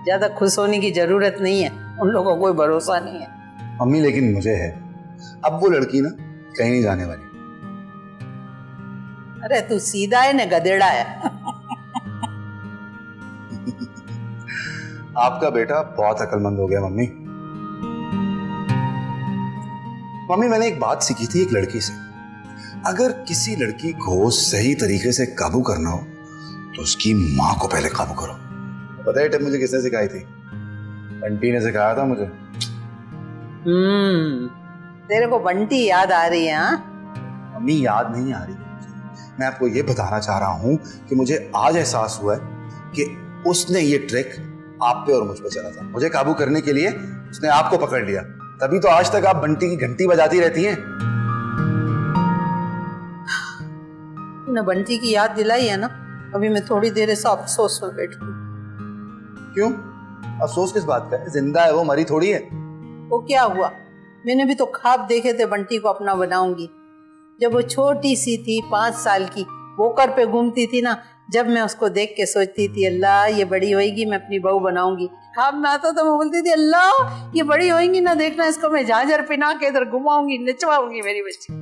ज्यादा खुश होने की जरूरत नहीं है, उन लोगों को कोई भरोसा नहीं है। मम्मी लेकिन मुझे है, अब वो लड़की ना कहीं नहीं जाने वाली। अरे तू सीधा है ना गधेड़ा है। आपका बेटा बहुत अक्लमंद हो गया मम्मी। मम्मी मैंने एक बात सीखी थी एक लड़की से, अगर किसी लड़की को सही तरीके से काबू करना हो तो उसकी माँ को पहले काबू करो। पता है टिप मुझे किसने सिखाई थी? बंटी ने सिखाया था मुझे। तेरे को बंटी याद आ रही है? हाँ मम्मी याद नहीं आ रही है मुझे, मैं आपको ये बताना चाह रहा हूं कि मुझे आज एहसास हुआ है कि उसने ये ट्रिक आप पे और मुझ पे चला था। मुझे काबू करने के लिए उसने आपको पकड़ लिया, तभी तो आज तक आप बंटी की घंटी बजाती रहती हैं। तूने बंटी की याद दिलाई है ना, अभी मैं थोड़ी देर ऐसा अफसोस में बैठूं। क्यों अफसोस किस बात का है? जिंदा है वो, मरी थोड़ी है। वो क्या हुआ, मैंने भी तो ख्वाब देखे थे बंटी को अपना बनाऊंगी। जब वो छोटी सी थी 5 साल की, वोकर पे घूमती थी ना, जब मैं उसको देख के सोचती थी अल्लाह ये बड़ी होएगी मैं अपनी बहू बनाऊंगी। ख्वाब में आता तो मैं बोलती थी अल्लाह ये बड़ी होएगी ना, देखना इसको मैं झांझर पहना के इधर घुमाऊंगी, नचवाऊंगी मेरी बच्ची।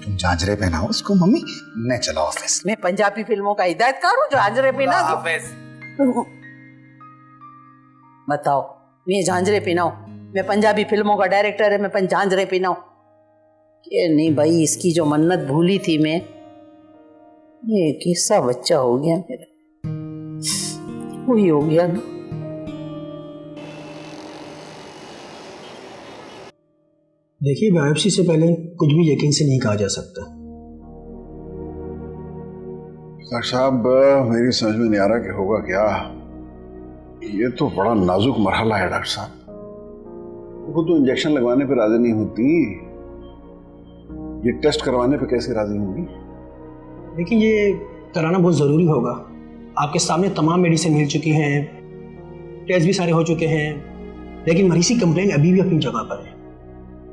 तुम झांझरे पहनाओ उसको मम्मी, मैं चला ऑफिस। मैं पंजाबी फिल्मों का हिदायतकार हूँ जो झांझरे पहना दूं? बताओ मैं झांझरे पहनाऊं? मैं पंजाबी फिल्मों का डायरेक्टर है, मैं झांझरे पहनाऊं? कि नहीं भाई, इसकी जो मन्नत भूली थी मैं, ये कैसा बच्चा हो गया मेरा, वही हो गया ना। देखिए बायोप्सी से पहले कुछ भी यकीन से नहीं कहा जा सकता। डॉक्टर साहब मेरी समझ में नहीं आ रहा कि होगा क्या। ये तो बड़ा नाजुक मरहला है डॉक्टर साहब। वो तो इंजेक्शन लगवाने पर राजी नहीं होती, ये टेस्ट करवाने पे कैसे राजी होंगी? लेकिन ये कराना बहुत ज़रूरी होगा। आपके सामने तमाम मेडिसिन मिल चुकी हैं, टेस्ट भी सारे हो चुके हैं, लेकिन मरीज की कंप्लेंट अभी भी अपनी जगह पर है।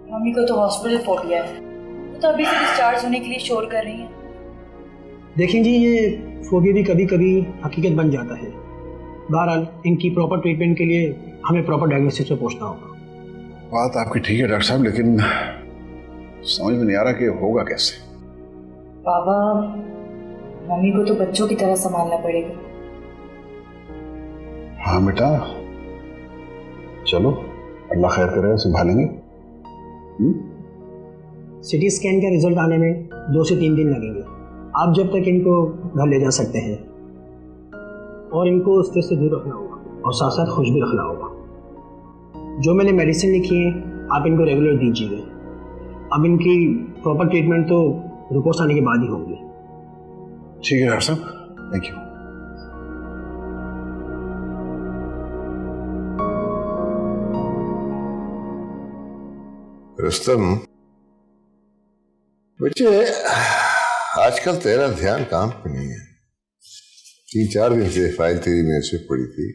मम्मी को तो हॉस्पिटल फोबिया है, वो तो अभी से डिस्चार्ज होने के लिए शोर कर रही हैं। देखें जी, ये फोबिया भी कभी कभी हकीकत बन जाता है। बहरहाल इनकी प्रॉपर ट्रीटमेंट के लिए हमें प्रॉपर डायग्नोसिस पे पहुंचना होगा। बात आपकी ठीक है डॉक्टर साहब, लेकिन समझ में नहीं आ रहा कि होगा कैसे। बाबा मम्मी को तो बच्चों की तरह संभालना पड़ेगा। हाँ बेटा चलो, अल्लाह खैर करे, संभालेंगे। सिटी स्कैन का रिजल्ट आने में 2 से 3 दिन लगेंगे। आप जब तक इनको घर ले जा सकते हैं, और इनको स्ट्रेस से दूर रखना होगा और साथ साथ खुश भी रखना होगा। जो मैंने मेडिसिन लिखी है आप इनको रेगुलर दीजिएगा। अब इनकी प्रॉपर ट्रीटमेंट तो रिपोर्ट्स आने के बाद ही होगी। ठीक है डॉक्टर साहब, थैंक यू। रुस्तम बच्चे, आजकल तेरा ध्यान काम पे नहीं है। 3-4 दिन से फाइल तेरी मेज पे पड़ी थी,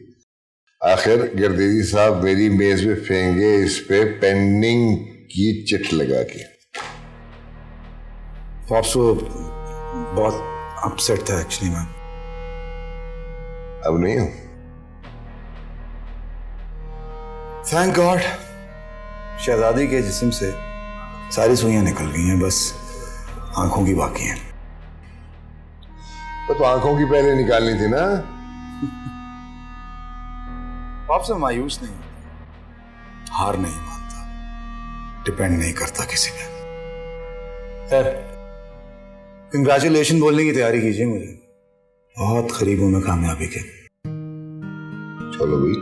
आखिर गर्देरी साहब मेरी मेज पे फेंगे इस पे पेंडिंग की चिट लगा के। तो बहुत अपसेट था एक्चुअली मैम। अब नहीं हूं। थैंक गॉड शहजादी के जिस्म से सारी सुइयां निकल गई हैं, बस आंखों की बाकी हैं। तो आंखों की पहले निकालनी थी ना। आपसे मायूस नहीं होता, हार नहीं मानता, डिपेंड नहीं करता किसी पे। खैर कंग्रेचुलेशन बोलने की तैयारी कीजिए, मुझे बहुत करीब हूं मैं कामयाबी के। चलो भाई,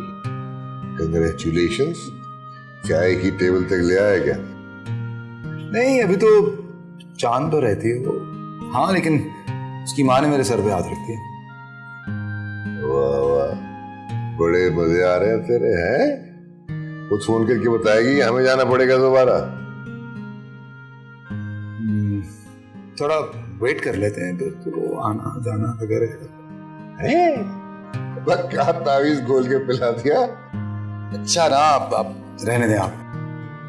कंग्रेचुलेशंस। चाय की टेबल तक ले आया क्या? नहीं, अभी तो चांद तो रहती है वो। हाँ, लेकिन उसकी माँ ने मेरे सर पे हाथ रख दिया। वाह वाह, बड़े मजे आ रहे हैं तेरे। हैं वो फोन करके बताएगी हमें जाना पड़ेगा दोबारा। थोड़ा वेट कर लेते हैं, तो वो आना जाना वगैरह। क्या तावीज घोल के पिला दिया? अच्छा ना, आप रहने दें, आप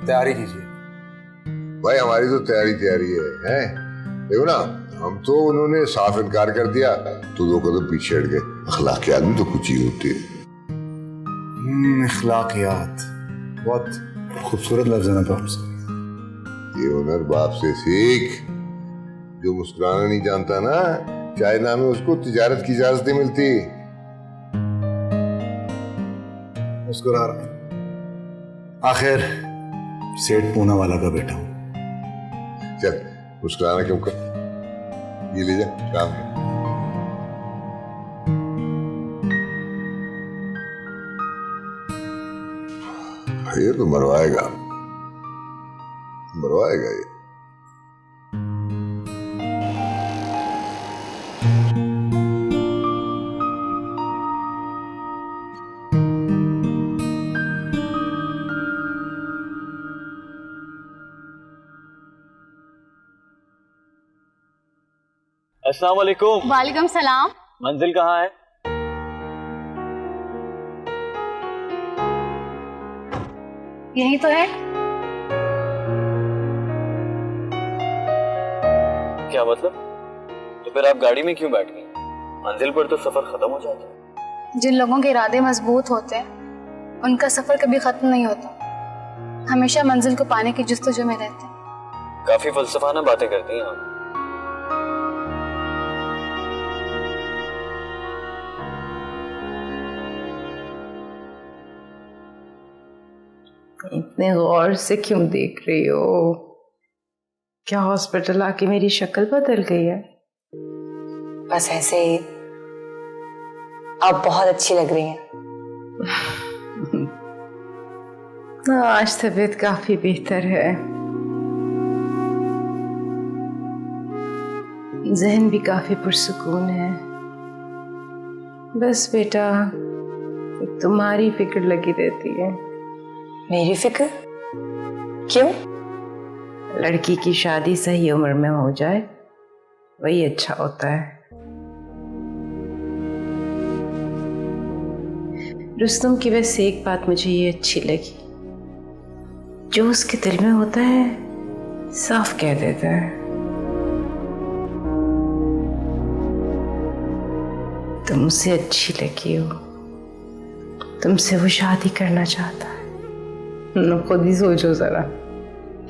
तैयारी कीजिए। भाई हमारी तो तैयारी है। देखो ना, हम तो उन्होंने साफ इनकार कर दिया तो 2 कदम पीछे हट गए। अखलाकियात भी तो कुछ ही होती है। अखलाकियात बहुत खूबसूरत लफ्ज़ है ना पाप्स। ये हुनर बाप से सीख। जो मुस्कुराना नहीं जानता ना, चाइना में उसको तिजारत की इजाजत नहीं मिलती। मुस्कुरा रहा हूं। आखिर सेठ पूना वाला का बेटा हूं। चल मुस्कुराना क्यों कर, ये ले जा काम में। ये तो मरवाएगा ये। अस्सलाम वालेकुम। वालेकुम सलाम। मंजिल कहाँ है? यही तो है। क्या मतलब? तो फिर आप गाड़ी में क्यों बैठ गई? मंजिल पर तो सफर खत्म हो जाता है। जिन लोगों के इरादे मजबूत होते हैं उनका सफर कभी खत्म नहीं होता, हमेशा मंजिल को पाने की जुस्तजू में रहते हैं। काफी फलसफाना बातें करती हैं आप। इतने गौर से क्यों देख रही हो? क्या हॉस्पिटल आके मेरी शक्ल बदल गई है? बस ऐसे ही। आप बहुत अच्छी लग रही हैं। आज तबीयत काफी बेहतर है, जहन भी काफी पुरसुकून है। बस बेटा तुम्हारी फिक्र लगी रहती है। मेरी फिक्र? क्यों? लड़की की शादी सही उम्र में हो जाए वही अच्छा होता है। रुस्तम की वैसे एक बात मुझे ये अच्छी लगी, जो उसके दिल में होता है साफ कह देता है। तुम उसे अच्छी लगी हो, तुमसे वो शादी करना चाहता है। खुद ही सोचो जरा,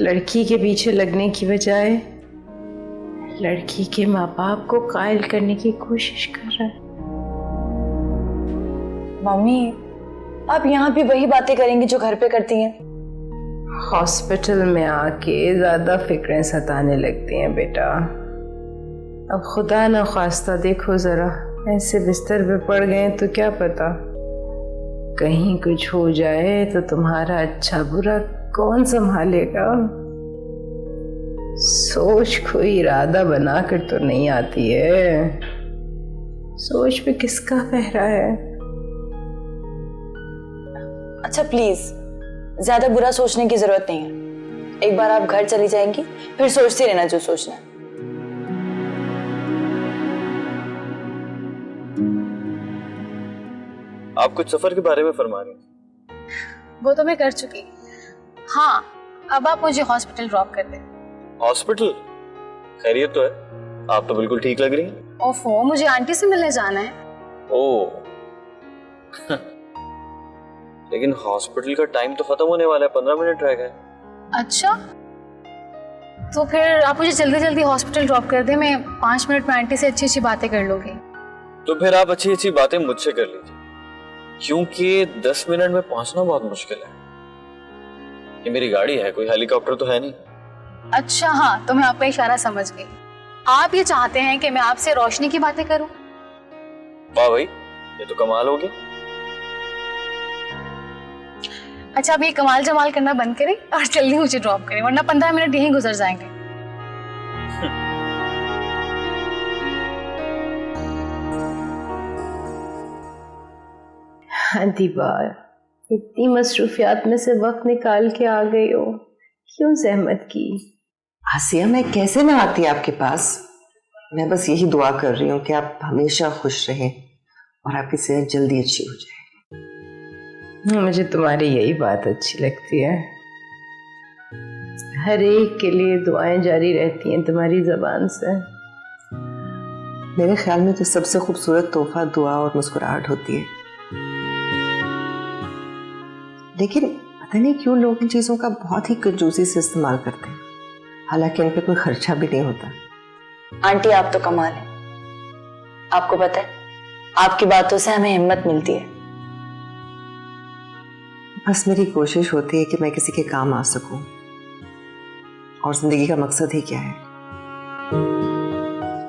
लड़की के पीछे लगने की बजाय लड़की के माँ बाप को कायल करने की कोशिश कर रहा है। मम्मी, आप यहाँ भी वही बातें करेंगी जो घर पे करती हैं। हॉस्पिटल में आके ज्यादा फिक्रें सताने लगती हैं बेटा। अब खुदा न खास्ता देखो जरा, ऐसे बिस्तर पे पड़ गए तो क्या पता कहीं कुछ हो जाए तो तुम्हारा अच्छा बुरा कौन संभालेगा। सोच कोई इरादा बनाकर तो नहीं आती है, सोच पे किसका पहरा है। अच्छा प्लीज, ज्यादा बुरा सोचने की जरूरत नहीं है। एक बार आप घर चली जाएंगी फिर सोचती रहना जो सोचना है। आप कुछ सफर के बारे में फरमा रही हैं। वो तो मैं कर चुकी। हाँ, अब आप मुझे हॉस्पिटल ड्रॉप कर दें। हॉस्पिटल? खैरियत तो है? आप तो बिल्कुल ठीक लग रही हैं। ओफो, मुझे आंटी से मिलने जाना है। ओह लेकिन हॉस्पिटल का टाइम तो खत्म होने वाला है, 15 मिनट रह गए। अच्छा, तो फिर आप मुझे जल्दी जल्दी हॉस्पिटल ड्रॉप कर दें, मैं 5 मिनट में आंटी से अच्छी अच्छी बातें कर लूंगी। तो फिर आप अच्छी अच्छी बातें मुझसे कर लीजिए, क्योंकि 10 मिनट में पहुंचना बहुत मुश्किल है। ये मेरी गाड़ी है, कोई हेलीकॉप्टर तो है नहीं। अच्छा हाँ, तो मैं आपका इशारा समझ गई। आप ये चाहते हैं कि मैं आपसे रोशनी की बातें करूं? वाह भाई, ये तो कमाल हो गया। अच्छा, अब ये कमाल जमाल करना बंद करें और जल्दी मुझे ड्रॉप करें, वरना 15 मिनट यहीं गुजर जाएंगे। हाँ दीबा, इतनी मसरूफियात में से वक्त निकाल के आ गई हो, क्यों जहमत की? आसिया, मैं कैसे ना आती आपके पास। मैं बस यही दुआ कर रही हूँ कि आप हमेशा खुश रहें और आपकी सेहत जल्दी अच्छी हो जाए। मुझे तुम्हारी यही बात अच्छी लगती है, हर एक के लिए दुआएं जारी रहती हैं तुम्हारी जबान से। मेरे ख्याल में तो सबसे खूबसूरत तोहफा दुआ और मुस्कुराहट होती है। लेकिन पता नहीं क्यों लोग इन चीज़ों का बहुत ही कंजूसी से इस्तेमाल करते हैं, हालांकि इन पे कोई खर्चा भी नहीं होता। आंटी आप तो कमाल है। आपको पता है आपकी बातों से हमें हिम्मत मिलती है। बस मेरी कोशिश होती है कि मैं किसी के काम आ सकूं, और जिंदगी का मकसद ही क्या है।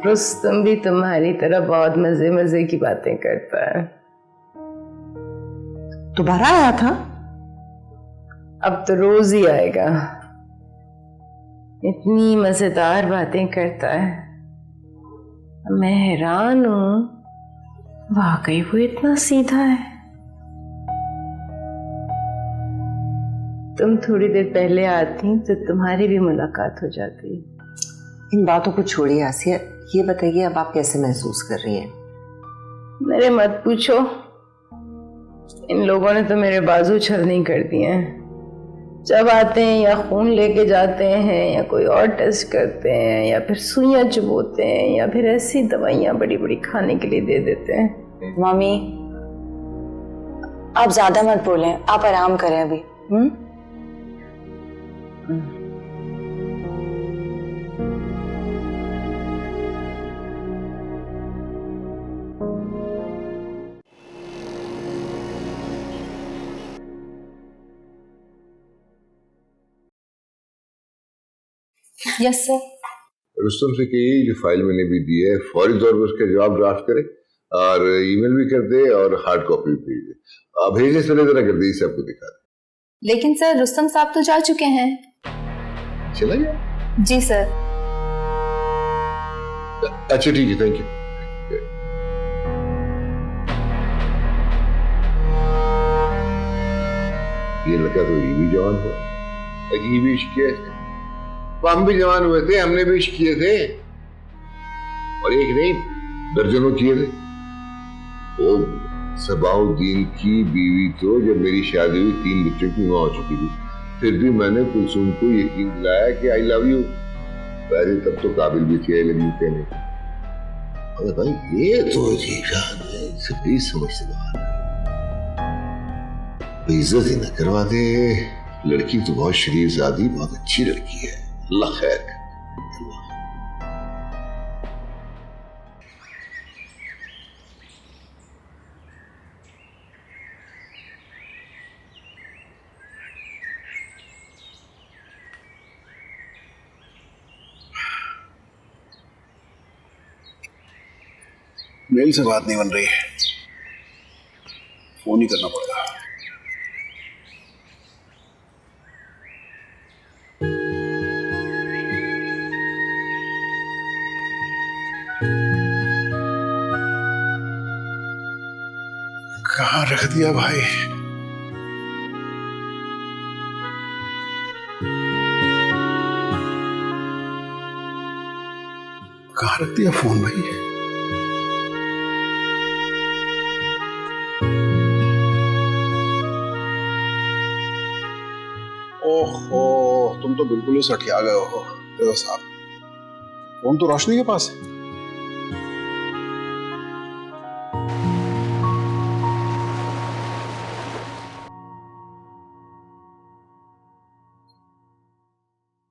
रुस्तम भी तुम्हारी तरह बहुत मजे मजे की बातें करता है। दोबारा आया था? अब तो रोज ही आएगा। इतनी मजेदार बातें करता है, मैं हैरान हूं, वाकई वो इतना सीधा है। तुम थोड़ी देर पहले आती तो तुम्हारी भी मुलाकात हो जाती। इन बातों को छोड़िए आसिया, ये बताइए अब आप कैसे महसूस कर रही हैं? मेरे मत पूछो, इन लोगों ने तो मेरे बाजू छलनी कर दिए हैं। जब आते हैं या खून लेके जाते हैं या कोई और टेस्ट करते हैं या फिर सुइयां चुभोते हैं या फिर ऐसी दवाइयां बड़ी बड़ी खाने के लिए दे देते हैं। मम्मी आप ज्यादा मत बोलें, आप आराम करें अभी। Yes sir. रुस्तम से कहिए जो फाइल मैंने भी दी है फौरी तौर पर उसका जवाब ड्राफ्ट करे और ईमेल भी कर दे और हार्ड कॉपी भी भेज दे। भेजने से पहले जरा गर्दीश साहब को दिखा दे। लेकिन सर रुस्तम साहब तो जा चुके हैं। चला गया? जी सर। अच्छा ठीक है, थैंक यू। ये लड़का तो ये भी जवान हुआ, अजीब इश्क किया। हम भी जवान हुए थे, हमने भी इश्क किए थे, और एक नहीं दर्जनों किए थे। वो सबाउद्दीन की बीवी तो जब मेरी शादी हुई 3 बच्चों की मां हो चुकी थी, फिर भी मैंने कुलसुम को यकीन दिलाया कि आई लव यू। पहले तब तो काबिल भी थी आई लव यू कहने। अरे भाई ये तो अजीब शान है, इसे प्लीज समझ से बाहर इज्जत ही न करवा दे। लड़की तो बहुत शरीफजादी, बहुत अच्छी लड़की है, अल्लाह खैर करे। मेल से बात नहीं बन रही है, फोन ही करना पड़ेगा। कहाँ रख दिया भाई? कहाँ रख दिया फोन भाई? ओहो, तुम तो बिल्कुल ही सठिया गए हो देवा साहब। फोन तो रोशनी के पास है।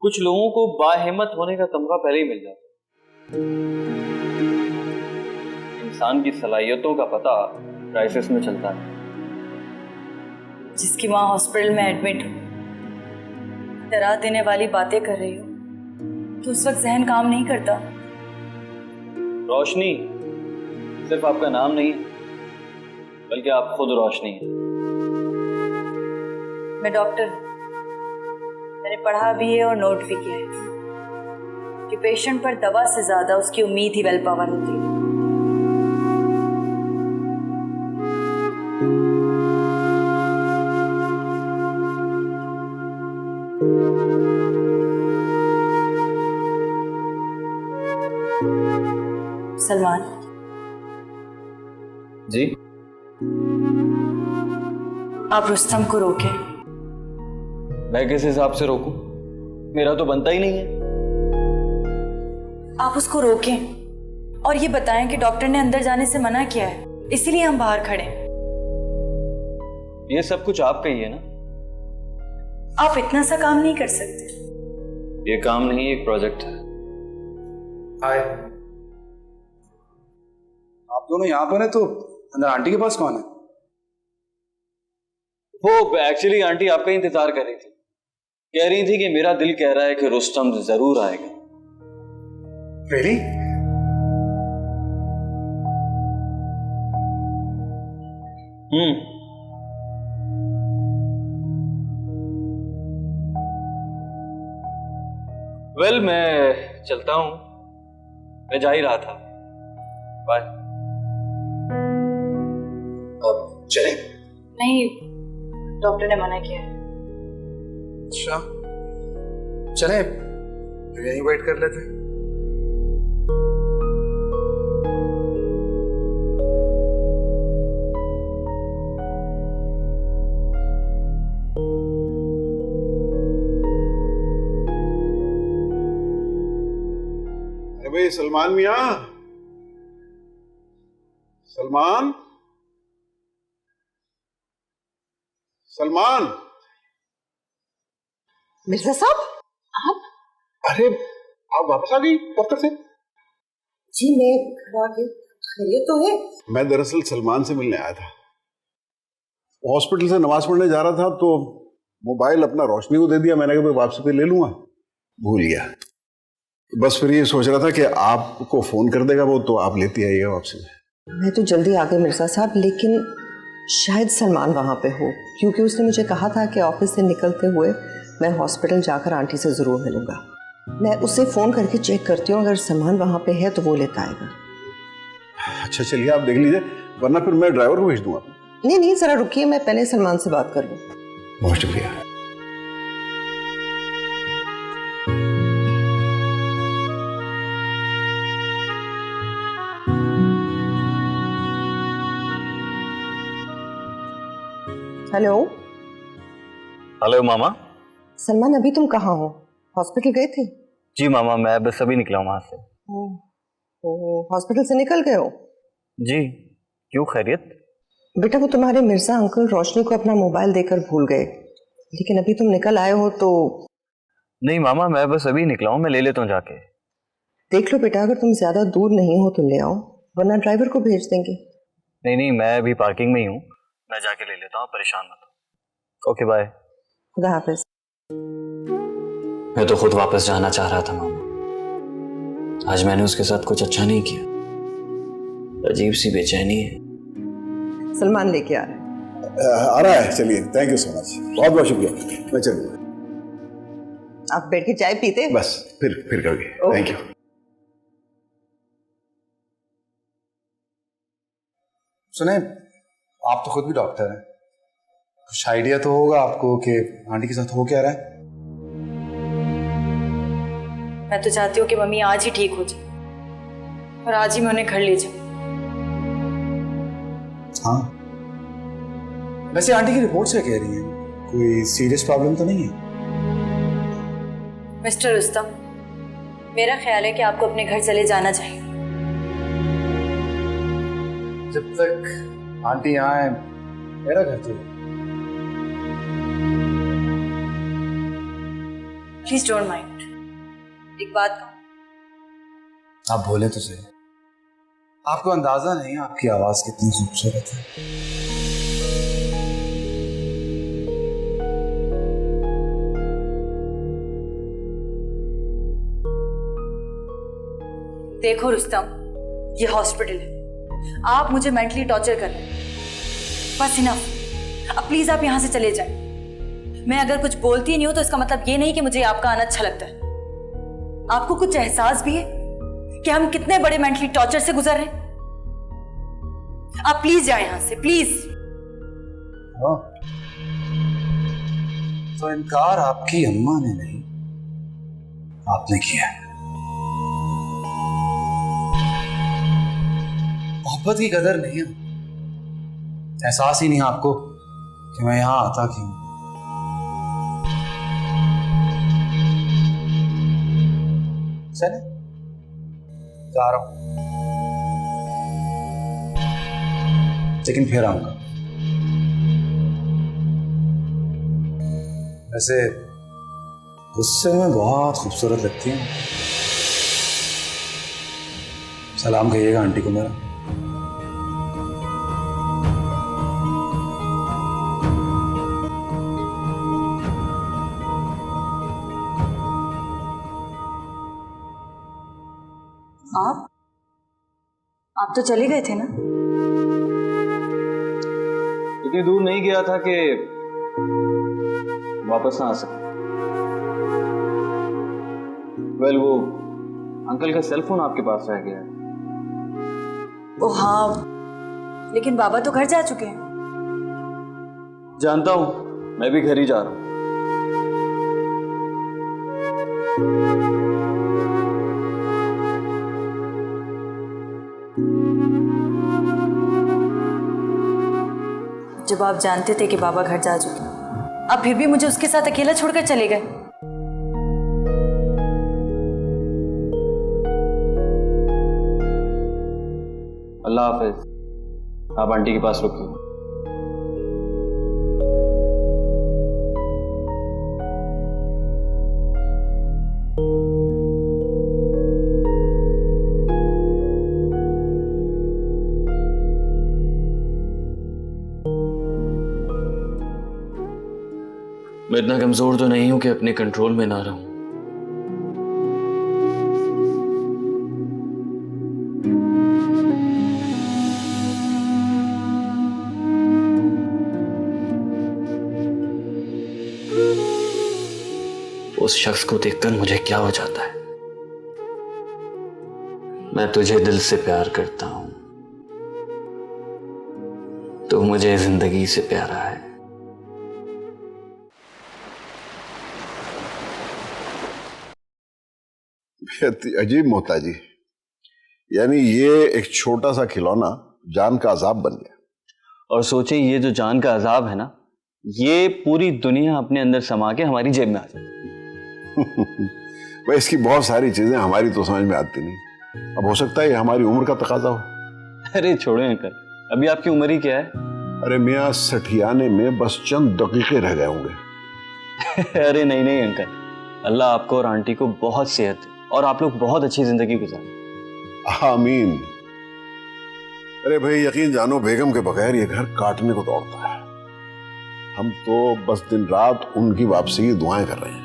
कुछ लोगों को बाहिम्मत होने का तमगा पहले ही मिल जाता है। इंसान की सलाहियतों का पता क्राइसिस में चलता है। जिसकी माँ हॉस्पिटल में एडमिट हो, डरा देने वाली बातें कर रही हो, तो उस वक्त जहन काम नहीं करता। रोशनी सिर्फ आपका नाम नहीं है, बल्कि आप खुद रोशनी है। मैं डॉक्टर हूँ, मैंने पढ़ा भी है और नोट भी किया है कि पेशेंट पर दवा से ज्यादा उसकी उम्मीद ही वेल पावर होती है। सलमान जी, आप रुस्तम को रोकें। मैं किस हिसाब से रोकूं? मेरा तो बनता ही नहीं है। आप उसको रोकें, और ये बताएं कि डॉक्टर ने अंदर जाने से मना किया है, इसीलिए हम बाहर खड़े हैं। ये सब कुछ आपका ही है ना? आप इतना सा काम नहीं कर सकते। ये काम नहीं, एक प्रोजेक्ट है। हाय, आप दोनों यहाँ पर हैं तो अंदर आंटी के पास कौन है? वो एक्चुअली आंटी आपका ही इंतजार कर रही थी। कह रही थी कि मेरा दिल कह रहा है कि रुस्तम जरूर आएगा। Really? वेल, मैं चलता हूं, मैं जा ही रहा था। बाय। अब चलें? नहीं, डॉक्टर ने मना किया है। अच्छा, चलें, तो यहीं वेट कर लेते हैं। भाई सलमान मियां, सलमान, सलमान। मिर्जा साहब, आप? अरे आप वापस आ गई दफ्तर से? जी मैं घर आ गई। खैरियत तो है? मैं दरअसल सलमान से मिलने आया था। हॉस्पिटल से नमाज पढ़ने जा रहा था तो मोबाइल अपना रोशनी को दे दिया। मैंने कहा वापसी पे ले लूंगा, भूल गया। बस फिर ये सोच रहा था कि आपको फोन कर देगा वो, तो आप लेती आइएगा वापसी में। मैं तो जल्दी आ गई मिर्जा साहब, लेकिन शायद सलमान वहाँ पे हो, क्योंकि उसने मुझे कहा था कि ऑफिस से निकलते हुए मैं हॉस्पिटल जाकर आंटी से ज़रूर मिलूंगा। मैं उससे फ़ोन करके चेक करती हूँ, अगर सलमान वहाँ पे है तो वो लेता आएगा। अच्छा चलिए, आप देख लीजिए, वरना फिर मैं ड्राइवर को भेज दूंगा। नहीं नहीं, ज़रा रुकिए, मैं पहले सलमान से बात कर लूँ। बहुत शुक्रिया। हेलो। हेलो मामा। सलमान, अभी तुम कहाँ हो? हॉस्पिटल गए थे? जी मामा, मैं बस अभी निकला हूँ वहां से। हॉस्पिटल से निकल गए हो? जी, क्यों, खैरियत? बेटा, वो तुम्हारे मिर्जा अंकल रोशनी को अपना मोबाइल देकर भूल गए, लेकिन अभी तुम निकल आए हो तो। नहीं मामा, मैं बस अभी निकला हूँ, मैं ले लेता हूँ जाके। देख लो बेटा, अगर तुम ज्यादा दूर नहीं हो तो ले आओ, वरना ड्राइवर को भेज देंगे। नहीं नहीं, मैं अभी पार्किंग में ही हूँ, मैं जाके ले लेता हूँ, परेशान मत हो। Okay bye. खुदा हाफिज। मैं तो खुद वापस जाना चाह रहा था मामा। आज मैंने उसके साथ कुछ अच्छा नहीं किया। अजीब सी बेचैनी है। सलमान लेके आ रहा है। आ रहा है? चलिए, थैंक यू सो मच, बहुत बहुत शुक्रिया। मैं चलूँगा। आप बैठ के चाय पीते? बस फिर कभी। Thank you. सुने, आप तो खुद भी डॉक्टर हैं, कुछ आइडिया तो होगा आपको कि आंटी के साथ हो क्या रहा है? मैं तो चाहती हूँ कि मम्मी आज ही ठीक हो जाए और आज ही मैं उन्हें घर ले जाऊँ। हाँ, वैसे आंटी की रिपोर्ट से कह रही है, कोई सीरियस प्रॉब्लम तो नहीं है? मिस्टर रुस्तम, मेरा ख्याल है कि आपको अपने घर चले जाना चाहिए। जब तक आंटी यहाँ है, मेरा घर तो। Please don't mind. एक बात कहूं? आप बोले तो सही, आपको अंदाजा नहीं आपकी आवाज कितनी खूबसूरत है। देखो रुस्तम, ये हॉस्पिटल है, आप मुझे मेंटली टॉर्चर कर रहे हैं। बस इनफ। अब प्लीज आप यहां से चले जाएं। मैं अगर कुछ बोलती नहीं हूं तो इसका मतलब ये नहीं कि मुझे आपका आना अच्छा लगता है। आपको कुछ एहसास भी है कि हम कितने बड़े मेंटली टॉर्चर से गुजर रहे हैं? आप प्लीज जाएं यहां से, प्लीज। हाँ, तो इनकार आपकी अम्मा ने नहीं, आपने किया। मोहब्बत की कदर नहीं है, एहसास ही नहीं आपको कि मैं यहां आता क्यों। चले, जा रहा हूं। लेकिन फिर आऊंगा। वैसे गुस्से में बहुत खूबसूरत लगती हैं। सलाम कहिएगा आंटी को मेरा। आप तो चले गए थे ना? इतनी दूर नहीं गया था कि वापस ना आ सके। वेल, वो अंकल का सेल फोन आपके पास रह गया है। ओ हाँ, लेकिन बाबा तो घर जा चुके हैं। जानता हूं, मैं भी घर ही जा रहा हूं। जब आप जानते थे कि बाबा घर जा चुके हैं, आप फिर भी मुझे उसके साथ अकेला छोड़कर चले गए। अल्लाह हाफिज। आप आंटी के पास रुकिए। मैं इतना कमजोर तो नहीं हूं कि अपने कंट्रोल में ना रहूं। उस शख्स को देखकर मुझे क्या हो जाता है। मैं तुझे दिल से प्यार करता हूं, तो मुझे जिंदगी से प्यारा है। अजीब मोहताजी, यानी ये एक छोटा सा खिलौना जान का अजाब बन गया। और सोचिए, ये जो जान का अजाब है ना, ये पूरी दुनिया अपने अंदर समा के हमारी जेब में आ जाती है। भाई, इसकी बहुत सारी चीजें हमारी तो समझ में आती नहीं। अब हो सकता है ये हमारी उम्र का तकाजा हो। अरे छोड़े अंकल, अभी आपकी उम्र ही क्या है? अरे मियाँ, सठियाने में बस चंद दकीके रह गए होंगे। अरे नहीं नहीं अंकल, अल्लाह आपको और आंटी को बहुत सेहत दे और आप लोग बहुत अच्छी जिंदगी गुजारें। आमीन। अरे भाई, यकीन जानो, बेगम के बगैर ये घर काटने को दौड़ता है। हम तो बस दिन रात उनकी वापसी की दुआएं कर रहे हैं।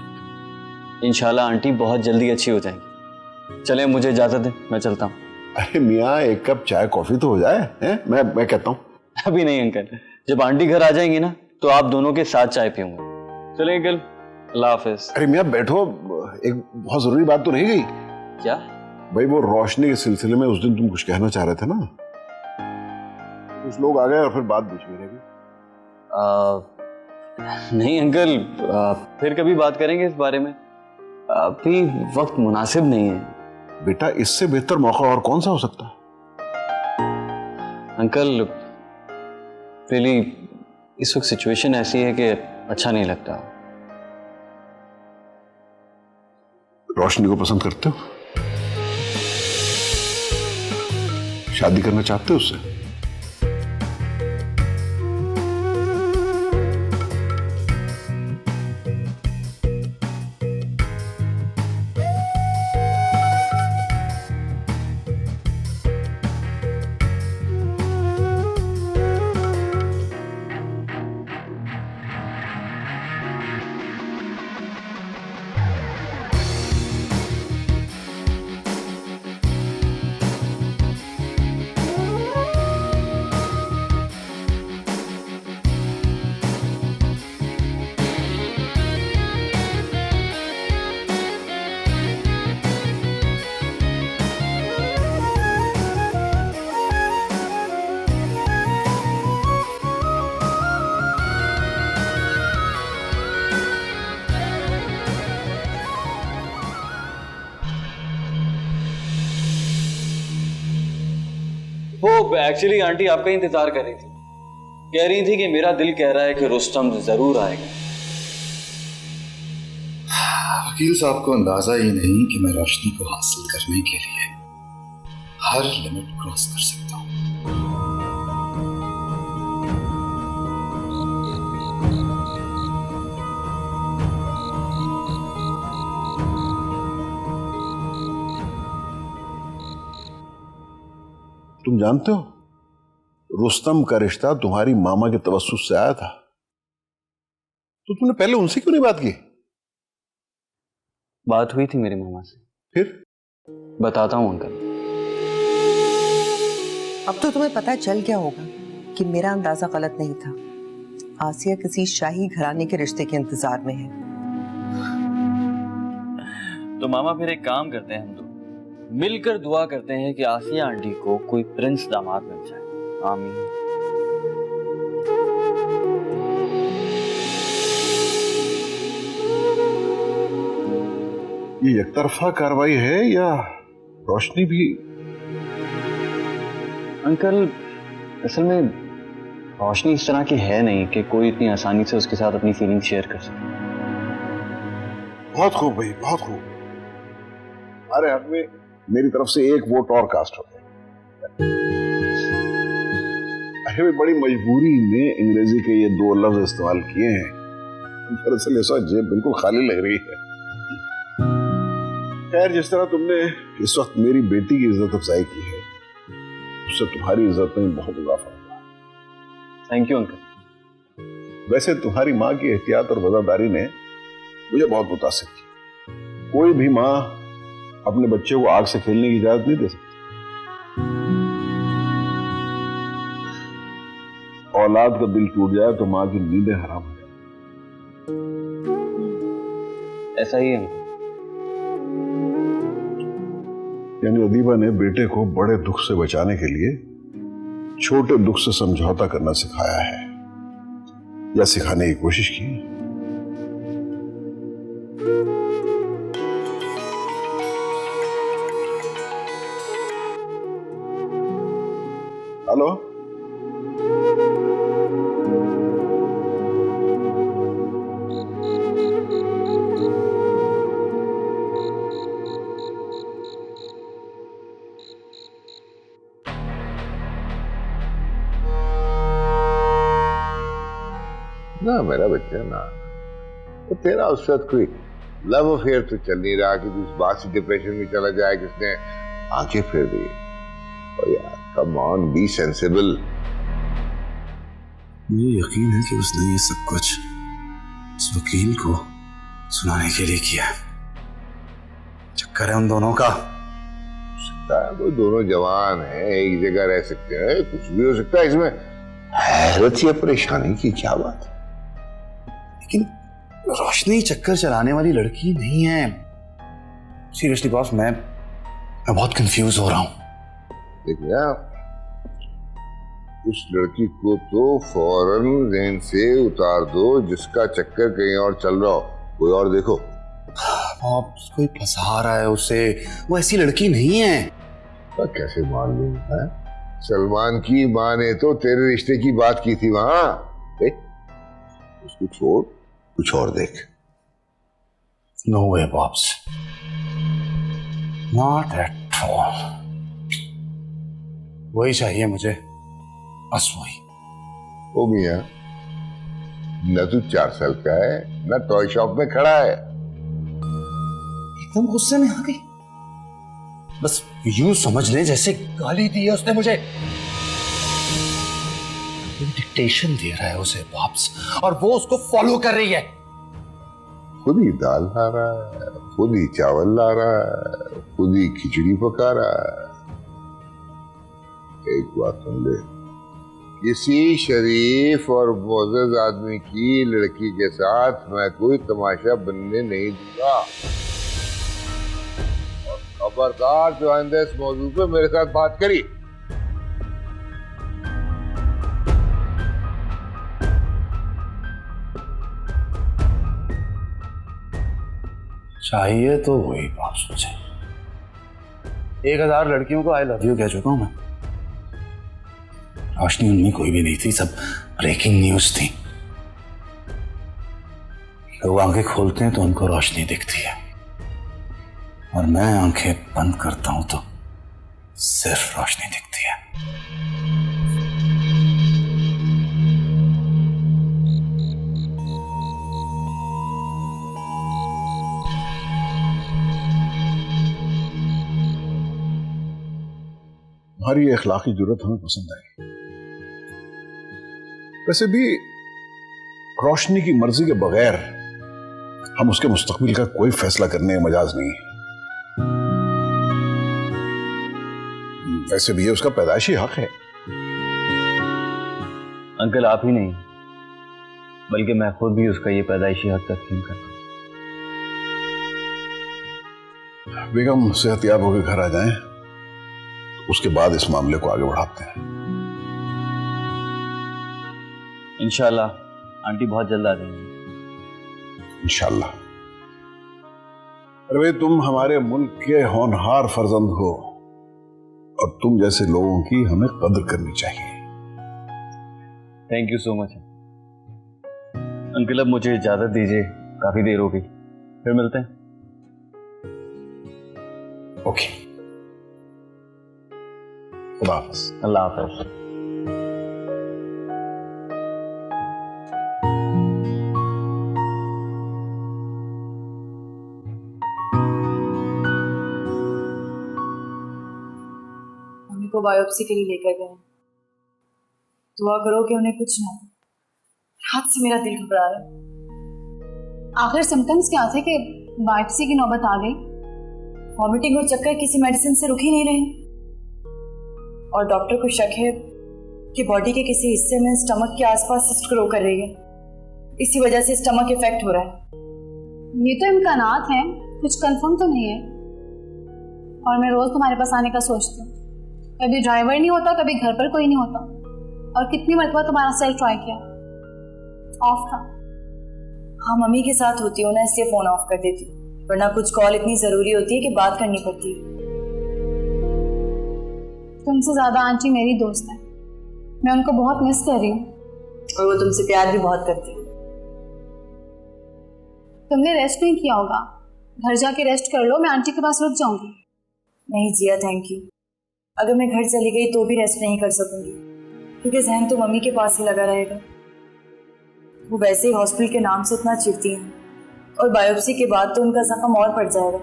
इंशाल्लाह आंटी बहुत जल्दी अच्छी हो जाएंगी। चले, मुझे इजाजत दें, मैं चलता हूँ। अरे मियाँ, एक कप चाय कॉफी तो हो जाए हैं? मैं कहता हूँ। अभी नहीं अंकल, जब आंटी घर आ जाएंगी ना, तो आप दोनों के साथ चाय पीऊंगा। चले अंकल, अल्लाह हाफिज। अरे मियाँ बैठो, एक बहुत जरूरी बात तो नहीं गई क्या? भाई, वो रोशनी के सिलसिले में उस दिन तुम कुछ कहना चाह रहे थे ना, कुछ लोग आ गए और फिर बात बीच में रह गई। नहीं अंकल, फिर कभी बात करेंगे इस बारे में। अभी वक्त मुनासिब नहीं है। बेटा, इससे बेहतर मौका और कौन सा हो सकता है? अंकल रियली इस वक्त सिचुएशन ऐसी है कि अच्छा नहीं लगता। रोशनी को पसंद करते हो? शादी करना चाहते हो उससे? वो एक्चुअली आंटी आपका इंतजार कर रही थी। कह रही थी कि मेरा दिल कह रहा है कि रुस्तम जरूर आएगा। वकील साहब को अंदाजा ही नहीं कि मैं रोशनी को हासिल करने के लिए हर लिमिट क्रॉस कर सकता हूं। तुम जानते हो, रुस्तम का रिश्ता तुम्हारी मामा के तवस्सुस से आया था, तो तुमने पहले उनसे क्यों नहीं बात की? बात हुई थी मेरी मामा से। फिर? बताता हूँ अंकल। अब तो तुम्हें पता चल गया होगा कि मेरा अंदाजा गलत नहीं था। आसिया किसी शाही घराने के रिश्ते के इंतजार में है। तो मामा फिर एक काम करते हैं, हम दो मिलकर दुआ करते हैं कि आसिया आंटी को कोई प्रिंस दामाद मिल जाए। आमीन। ये एकतरफा कार्रवाई है या रोशनी भी? अंकल असल में रोशनी इस तरह की है नहीं कि कोई इतनी आसानी से उसके साथ अपनी फीलिंग शेयर कर सके। बहुत खूब भाई, बहुत खूब। अरे हक में मेरी तरफ से एक वोट और कास्ट हो गया। अरे बड़ी मजबूरी में अंग्रेजी के ये 2 लफ्ज इस्तेमाल किए हैं। दरअसल इस वक्त जेब बिल्कुल खाली लग रही है। खैर, जिस तरह तुमने इस वक्त मेरी बेटी की इज्जत अफजाई की है, उससे तुम्हारी इज्जत में बहुत इजाफा होगा। Thank you uncle. वैसे तुम्हारी माँ की एहतियात और वफादारी ने मुझे बहुत मुतासिर किया। कोई भी माँ अपने बच्चे को आग से खेलने की इजाजत नहीं दे सकती। औलाद का दिल टूट जाए तो माँ की नींदें हराम हो जाए। ऐसा ही है अंकल। यानी अदीबा ने बेटे को बड़े दुख से बचाने के लिए छोटे दुख से समझौता करना सिखाया है, या सिखाने की कोशिश की। हेलो, ना मेरा बच्चा ना, तो तेरा उस वक्त कोई लव अफेयर तो चल नहीं रहा कि तू इस बात से डिप्रेशन में चला जाए कि उसने आंखें फेर दी। और यार कम ऑन, बी सेंसिबल। मुझे यकीन है कि उसने ये सब कुछ उस वकील को सुनाने के लिए किया। चक्कर है उन दोनों का। वो दोनों जवान हैं, एक जगह रह सकते हैं, कुछ भी हो सकता है। इसमें हैरत या परेशानी की क्या बात है? लेकिन रोशनी चक्कर चलाने वाली लड़की नहीं है। सीरियसली बॉस, मैं बहुत कंफ्यूज हो रहा हूं। देखिए, उस लड़की को तो फौरन ज़हन से उतार दो जिसका चक्कर कहीं और चल रहा हो। कोई और देखो। आप कोई फंसा रहा है उसे, वो ऐसी लड़की नहीं है। तो कैसे मान लूं? सलमान की माँ ने तो तेरे रिश्ते की बात की थी वहां। देख, उसको छोड़, कुछ और देख। No way Bobs, not at all. वही चाहिए मुझे, बस वही। ओ मियां, न तू 4 साल का है, न टॉय शॉप में खड़ा है। एकदम गुस्से में आ गई। बस यूं समझ ले जैसे गाली दी है उसने मुझे। डिक्टेशन दे रहा है उसे बॉब्स, और वो उसको फॉलो कर रही है। खुद ही दाल ला रहा है, खुद ही चावल ला रहा है, खुद ही खिचड़ी पका रहा है। एक बात सुन ले, किसी शरीफ और मोअज़्ज़ज़ आदमी की लड़की के साथ मैं कोई तमाशा बनने नहीं दूंगा। और खबरदार जो आइंदा इस मौजूद पे मेरे साथ बात करी। चाहिए तो वही बात सोचे। 1000 लड़कियों को आई लव यू कह चुका हूं मैं। रोशनी उनमें कोई भी नहीं थी, सब ब्रेकिंग न्यूज थी। लोग आंखें खोलते हैं तो उनको रोशनी दिखती है, और मैं आंखें बंद करता हूं तो सिर्फ रोशनी दिखती है। तुम्हारी ये अखलाकी जुर्रत हमें पसंद आई। वैसे भी रोशनी की मर्जी के बगैर हम उसके मुस्तकबिल का कोई फैसला करने का मजाज नहीं है। वैसे भी ये उसका पैदाइशी हक है। अंकल आप ही नहीं बल्कि मैं खुद भी उसका ये पैदाइशी हक तस्लीम करता हूँ। बेगम सेहतियाब होकर घर आ जाएं, तो उसके बाद इस मामले को आगे बढ़ाते हैं। इंशाल्लाह आंटी बहुत जल्द आ जाएंगी। इंशाल्लाह। अरे भाई, तुम हमारे मुल्क के होनहार फर्जंद हो और तुम जैसे लोगों की हमें कदर करनी चाहिए। Thank you so much uncle. अब मुझे इजाजत दीजिए, काफी देर हो गई, फिर मिलते हैं। ओके, खुदा हाफिज। अल्लाह हाफिज। मम्मी को बायोप्सी के लिए लेकर गए। दुआ करो कि उन्हें कुछ ना हो। रात से मेरा दिल घबरा रहा है। आखिर सिम्टम्स क्या थे कि बायोप्सी की नौबत आ गई? वॉमिटिंग और चक्कर किसी मेडिसिन से रुक ही नहीं रहे, और डॉक्टर को शक है कि बॉडी के किसी हिस्से में स्टमक के आसपास सिस्ट ग्रो कर रही है। इसी वजह से स्टमक इफेक्ट हो रहा है। ये तो इम्कानात हैं, कुछ कंफर्म तो नहीं है। और मैं रोज तुम्हारे पास आने का सोचती हूँ, कभी ड्राइवर नहीं होता, कभी घर पर कोई नहीं होता। और कितनी मरतबा तुम्हारा सेल ट्राई किया, ऑफ था। हाँ, मम्मी के साथ होती हूँ ना, इसलिए फोन ऑफ कर देती हूँ, वरना कुछ कॉल इतनी जरूरी होती है कि बात करनी पड़ती है। तुमसे ज्यादा आंटी मेरी दोस्त है, मैं उनको बहुत मिस कर रही हूँ। और वो तुमसे प्यार भी बहुत करती है। तुमने रेस्ट नहीं किया होगा, घर जाके रेस्ट कर लो, मैं आंटी के पास रुक जाऊंगी। नहीं जिया, थैंक यू। अगर मैं घर चली गई तो भी रेस्ट नहीं कर सकूंगी, क्योंकि जहन तो मम्मी के पास ही लगा रहेगा। वो वैसे ही हॉस्पिटल के नाम से इतना चिढ़ती हैं, और बायोप्सी के बाद तो उनका जख्म और पड़ जाएगा।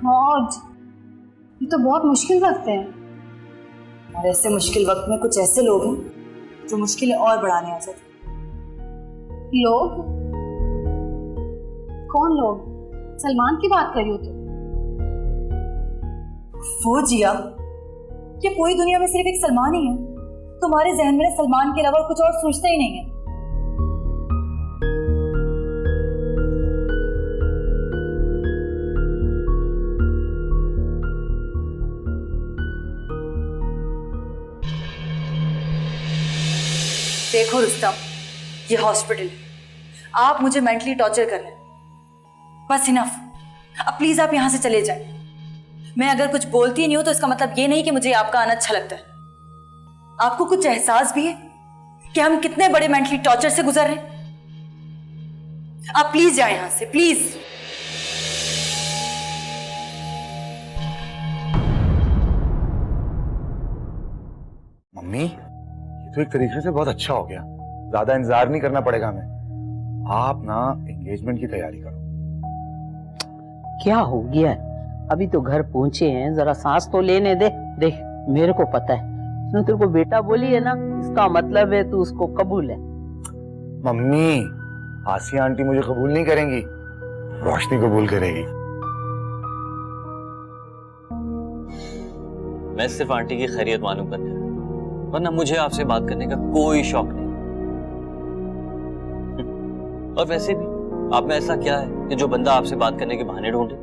गॉड, ये तो बहुत मुश्किल वक्त है। और ऐसे मुश्किल वक्त में कुछ ऐसे लोग हैं जो मुश्किलें और बढ़ाने आ जाते। लोग? कौन लोग? सलमान की बात कर रही हो तुम? वो जिया, क्या पूरी दुनिया में सिर्फ एक सलमान ही है? तुम्हारे जहन में सलमान के अलावा कुछ और सोचता ही नहीं है। देखो रुस्तम, ये हॉस्पिटल है, आप मुझे मेंटली टॉर्चर कर रहे हैं। बस इनफ। अब प्लीज आप यहां से चले जाएं। मैं अगर कुछ बोलती नहीं हूं तो इसका मतलब ये नहीं कि मुझे आपका आना अच्छा लगता है। आपको कुछ एहसास भी है कि हम कितने बड़े मेंटली टॉर्चर से गुजर रहे हैं? आप प्लीज जाएं यहां से, प्लीज। मम्मी, ये तो एक तरीके से बहुत अच्छा हो गया। ज्यादा इंतजार नहीं करना पड़ेगा हमें। आप ना एंगेजमेंट की तैयारी करो। क्या हो गया है? अभी तो घर पहुंचे हैं, जरा सांस तो लेने दे। देख, मेरे को पता है उसने तेरे को बेटा बोली है ना, इसका मतलब है तू उसको कबूल है। मम्मी, आसिया आंटी मुझे कबूल नहीं करेंगी, रोशनी कबूल करेगी। मैं सिर्फ आंटी की खैरियत मालूम करने आया, वरना मुझे आपसे बात करने का कोई शौक नहीं। और वैसे भी आप में ऐसा क्या है कि जो बंदा आपसे बात करने के बहाने ढूंढे?